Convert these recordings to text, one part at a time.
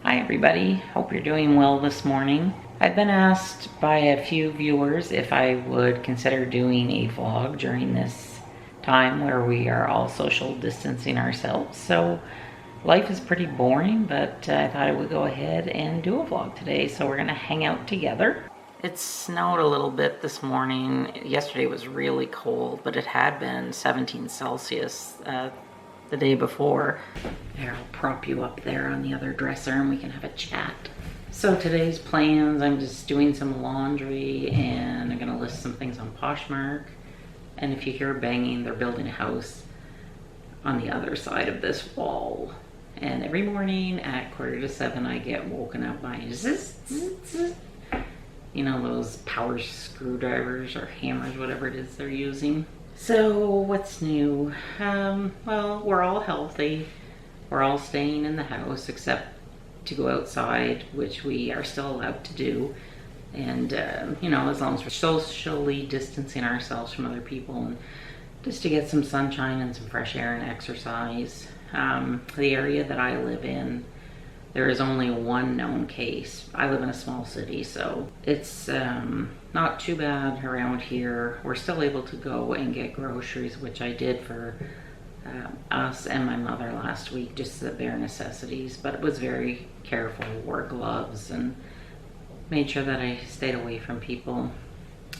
Hi everybody, hope you're doing well this morning. I've been asked by a few viewers if I would consider doing a vlog during this time where we are all social distancing ourselves. So life is pretty boring, but I thought I would go ahead and do a vlog today. So we're gonna hang out together. It snowed a little bit this morning. Yesterday was really cold, but it had been 17 Celsius the day before. There, I'll prop you up there on the other dresser and we can have a chat. So today's plans, I'm just doing some laundry and I'm gonna list some things on Poshmark. And if you hear banging, they're building a house on the other side of this wall. And every morning at 6:45 I get woken up by zzz, zzz, zzz. You know, those power screwdrivers or hammers, whatever it is they're using. So what's new? Well, we're all healthy. We're all staying in the house except to go outside, which we are still allowed to do. And, you know, as long as we're socially distancing ourselves from other people and just to get some sunshine and some fresh air and exercise. The area that I live in, there is only one known case. I live in a small city, so it's not too bad around here. We're still able to go and get groceries, which I did for us and my mother last week, just the bare necessities, but it was very careful, wore gloves and made sure that I stayed away from people.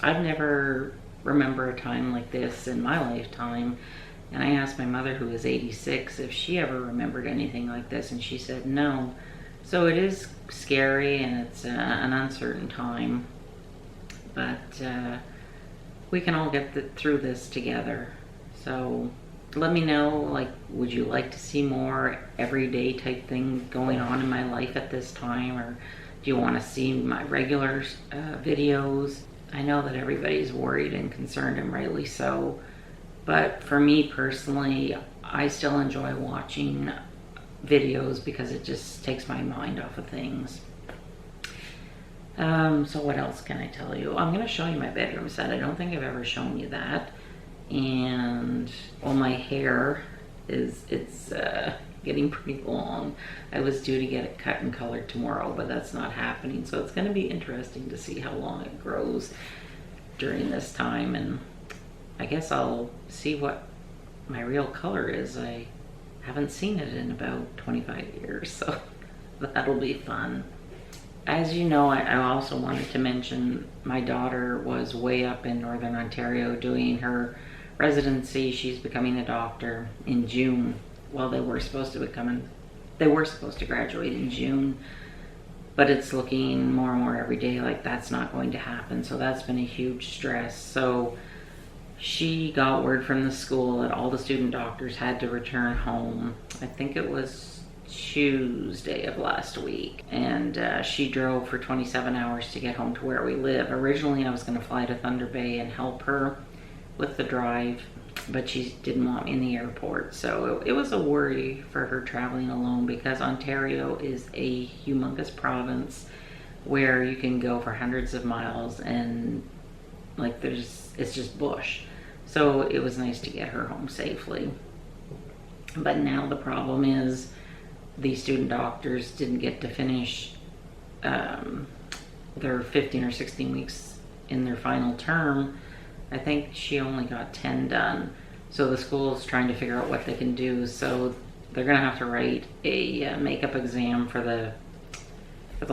I've never remember a time like this in my lifetime, and I asked my mother, who is 86, if she ever remembered anything like this, and she said no. So it is scary and it's an uncertain time, but we can all get through this together. So let me know, like, would you like to see more everyday type thing going on in my life at this time, or do you want to see my regular videos? I know that everybody's worried and concerned, and rightly so, but for me personally, I still enjoy watching videos because it just takes my mind off of things. So what else can I tell you? I'm going to show you my bedroom set. I don't think I've ever shown you that. And well, my hair it's getting pretty long. I was due to get it cut and colored tomorrow, but that's not happening. So it's going to be interesting to see how long it grows during this time, and I guess I'll see what my real color is. I haven't seen it in about 25 years, so that'll be fun. As you know, I also wanted to mention my daughter was way up in Northern Ontario doing her residency. She's becoming a doctor in June. Well, they were supposed to graduate in June, but it's looking more and more every day like that's not going to happen. So that's been a huge stress. So she got word from the school that all the student doctors had to return home. I think it was Tuesday of last week, and she drove for 27 hours to get home to where we live. Originally, I was going to fly to Thunder Bay and help her with the drive, but she didn't want me in the airport. So it was a worry for her traveling alone, because Ontario is a humongous province where you can go for hundreds of miles and like it's just bush. So it was nice to get her home safely. But now the problem is the student doctors didn't get to finish their 15 or 16 weeks in their final term. I think she only got 10 done. So the school is trying to figure out what they can do. So they're gonna have to write a makeup exam for the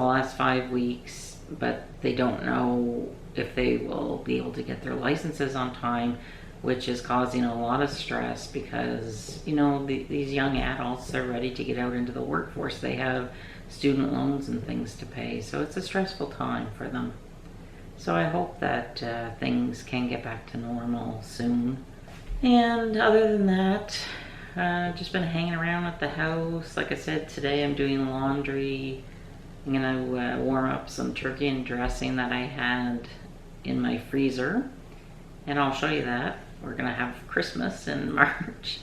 last 5 weeks, but they don't know if they will be able to get their licenses on time, which is causing a lot of stress because, you know, these young adults are ready to get out into the workforce. They have student loans and things to pay, so it's a stressful time for them. So I hope that things can get back to normal soon. And other than that, just been hanging around at the house. Like I said, today I'm doing laundry. I'm gonna warm up some turkey and dressing that I had in my freezer, and I'll show you that. We're gonna have Christmas in March.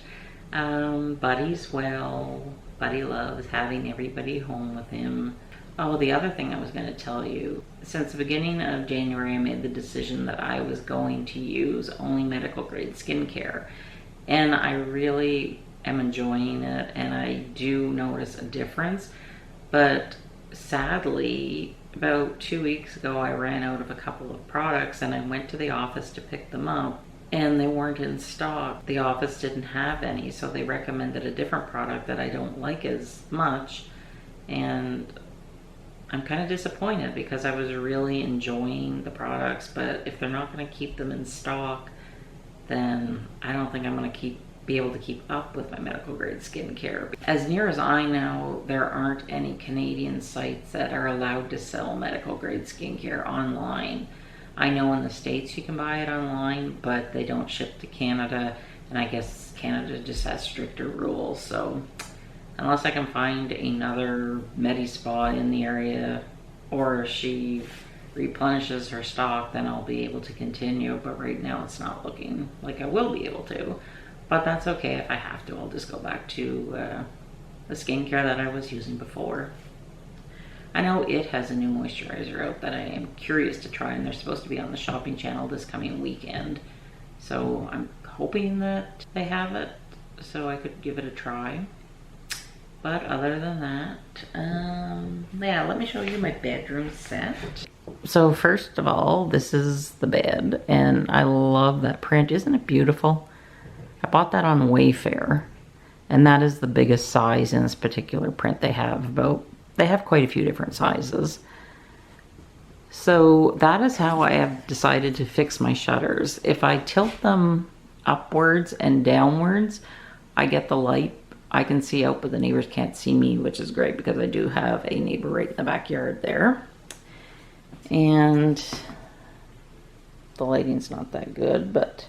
Buddy's well. Buddy loves having everybody home with him. Oh, the other thing I was going to tell you, since the beginning of January, I made the decision that I was going to use only medical grade skincare, and I really am enjoying it, and I do notice a difference. But sadly, about 2 weeks ago, I ran out of a couple of products and I went to the office to pick them up and they weren't in stock. The office didn't have any, so they recommended a different product that I don't like as much. And I'm kind of disappointed because I was really enjoying the products, but if they're not going to keep them in stock, then I don't think I'm going to be able to keep up with my medical grade skincare. As near as I know, there aren't any Canadian sites that are allowed to sell medical grade skincare online. I know in the States you can buy it online, but they don't ship to Canada, and I guess Canada just has stricter rules. So unless I can find another Medi-Spa in the area, or she replenishes her stock, then I'll be able to continue. But right now it's not looking like I will be able to. But that's okay. If I have to, I'll just go back to the skincare that I was using before. I know It has a new moisturizer out that I am curious to try, and they're supposed to be on the shopping channel this coming weekend. So I'm hoping that they have it so I could give it a try. But other than that, yeah, let me show you my bedroom set. So first of all, this is the bed, and I love that print. Isn't it beautiful? I bought that on Wayfair, and that is the biggest size in this particular print they have. They have quite a few different sizes. So that is how I have decided to fix my shutters. If I tilt them upwards and downwards, I get the light. I can see out, but the neighbors can't see me, which is great because I do have a neighbor right in the backyard there. And the lighting's not that good, but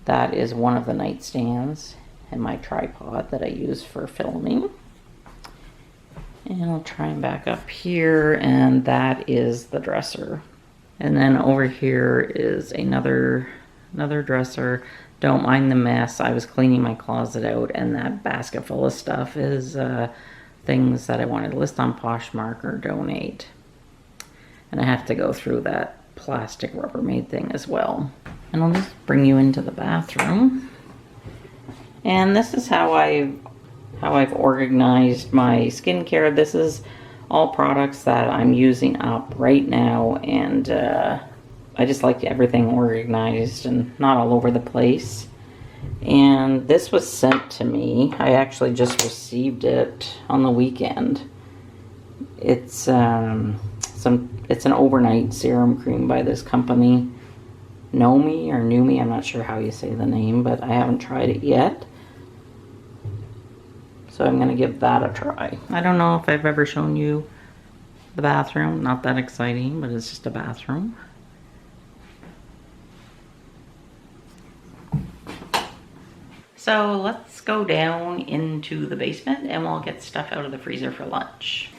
that is one of the nightstands and my tripod that I use for filming. And I'll try and back up here, and that is the dresser. And then over here is another dresser. Don't mind the mess. I was cleaning my closet out, and that basket full of stuff is things that I wanted to list on Poshmark or donate. And I have to go through that plastic Rubbermaid thing as well. And I'll just bring you into the bathroom. And this is how I've organized my skincare. This is all products that I'm using up right now, and I just like everything organized and not all over the place. And this was sent to me. I actually just received it on the weekend. It's an overnight serum cream by this company, Nomi or Numi. I'm not sure how you say the name, but I haven't tried it yet. So I'm gonna give that a try. I don't know if I've ever shown you the bathroom. Not that exciting, but it's just a bathroom. So let's go down into the basement and we'll get stuff out of the freezer for lunch.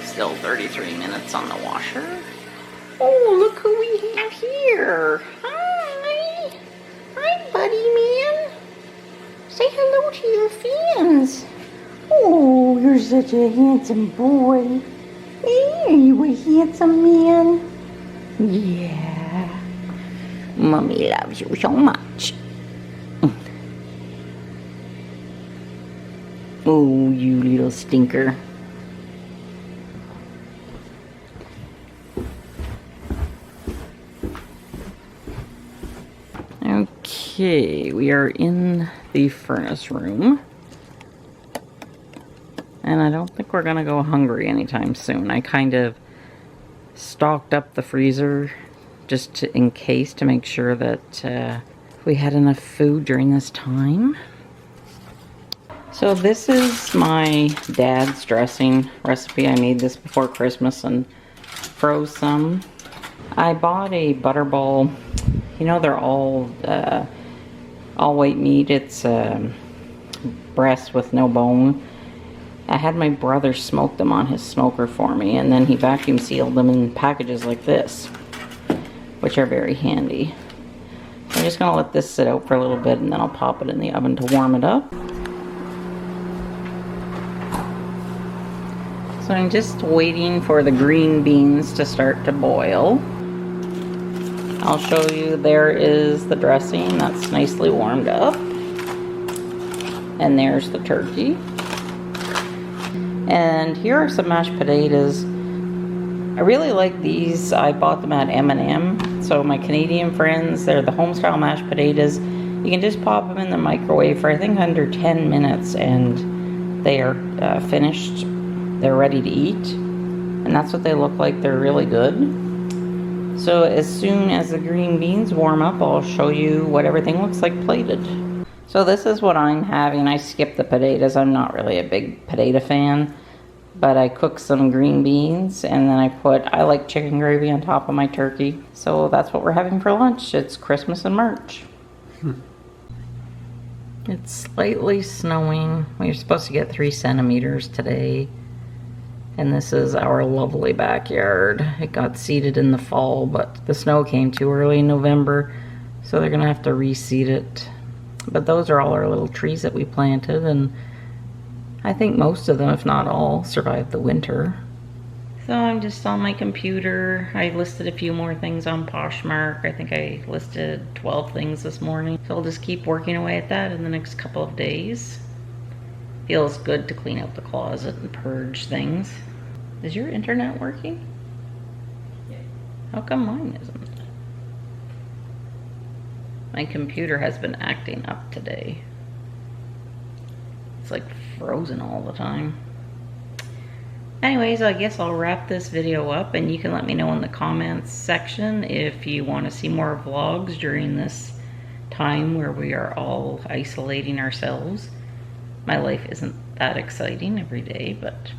Still 33 minutes on the washer. Oh, look who we have here. Hi. Hi, buddy man. Say hello to your fans. Oh, you're such a handsome boy. Hey, you a handsome man. Yeah. Mommy loves you so much. Oh, you little stinker. Okay, we are in the furnace room. And I don't think we're gonna go hungry anytime soon. I kind of stocked up the freezer just in case, to make sure that we had enough food during this time. So this is my dad's dressing recipe. I made this before Christmas and froze some. I bought a butterball. You know, they're all white meat. It's breast with no bone. I had my brother smoke them on his smoker for me, and then he vacuum sealed them in packages like this, which are very handy. I'm just gonna let this sit out for a little bit, and then I'll pop it in the oven to warm it up. So I'm just waiting for the green beans to start to boil. I'll show you, there is the dressing that's nicely warmed up. And there's the turkey. And here are some mashed potatoes. I really like these. I bought them at M&M. So my Canadian friends, they're the home style mashed potatoes. You can just pop them in the microwave for I think under 10 minutes and they are finished. They're ready to eat. And that's what they look like. They're really good. So as soon as the green beans warm up, I'll show you what everything looks like plated. So this is what I'm having. I skipped the potatoes. I'm not really a big potato fan. But I cooked some green beans and then I like chicken gravy on top of my turkey. So that's what we're having for lunch. It's Christmas in March. It's slightly snowing. We're supposed to get 3 centimeters today. And this is our lovely backyard. It got seeded in the fall, but the snow came too early in November, so they're gonna have to reseed it. But those are all our little trees that we planted, and I think most of them, if not all, survived the winter. So I'm just on my computer. I listed a few more things on Poshmark. I think I listed 12 things this morning. So I'll just keep working away at that in the next couple of days. Feels good to clean out the closet and purge things. Is your internet working? Yeah. How come mine isn't? My computer has been acting up today. It's like frozen all the time. Anyways, I guess I'll wrap this video up and you can let me know in the comments section if you want to see more vlogs during this time where we are all isolating ourselves. My life isn't that exciting every day, but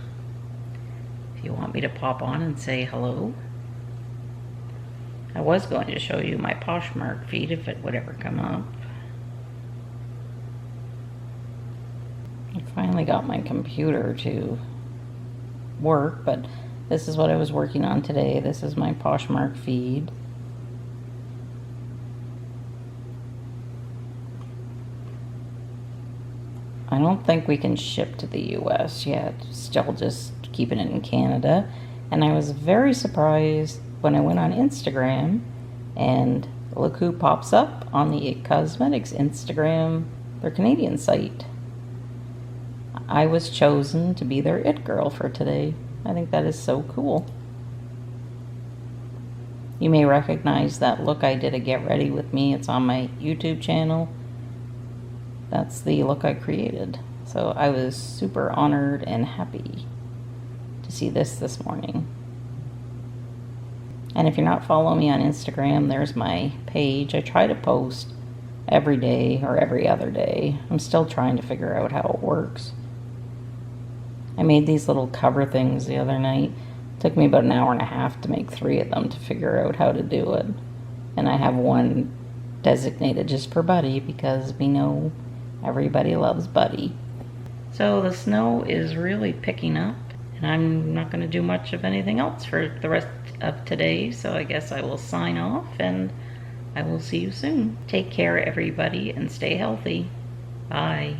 if you want me to pop on and say hello. I was going to show you my Poshmark feed if it would ever come up. I finally got my computer to work, but this is what I was working on today. This is my Poshmark feed. I don't think we can ship to the US yet, still just keeping it in Canada. And I was very surprised when I went on Instagram and look who pops up on the It Cosmetics Instagram, their Canadian site. I was chosen to be their It Girl for today. I think that is so cool. You may recognize that look I did a Get Ready with me. It's on my YouTube channel. That's the look I created. So I was super honored and happy to see this morning. And if you're not following me on Instagram, there's my page. I try to post every day or every other day. I'm still trying to figure out how it works. I made these little cover things the other night. It took me about an hour and a half to make 3 of them to figure out how to do it. And I have one designated just for Buddy because we know everybody loves Buddy. So the snow is really picking up and I'm not going to do much of anything else for the rest of today. So I guess I will sign off and I will see you soon. Take care everybody and stay healthy. Bye.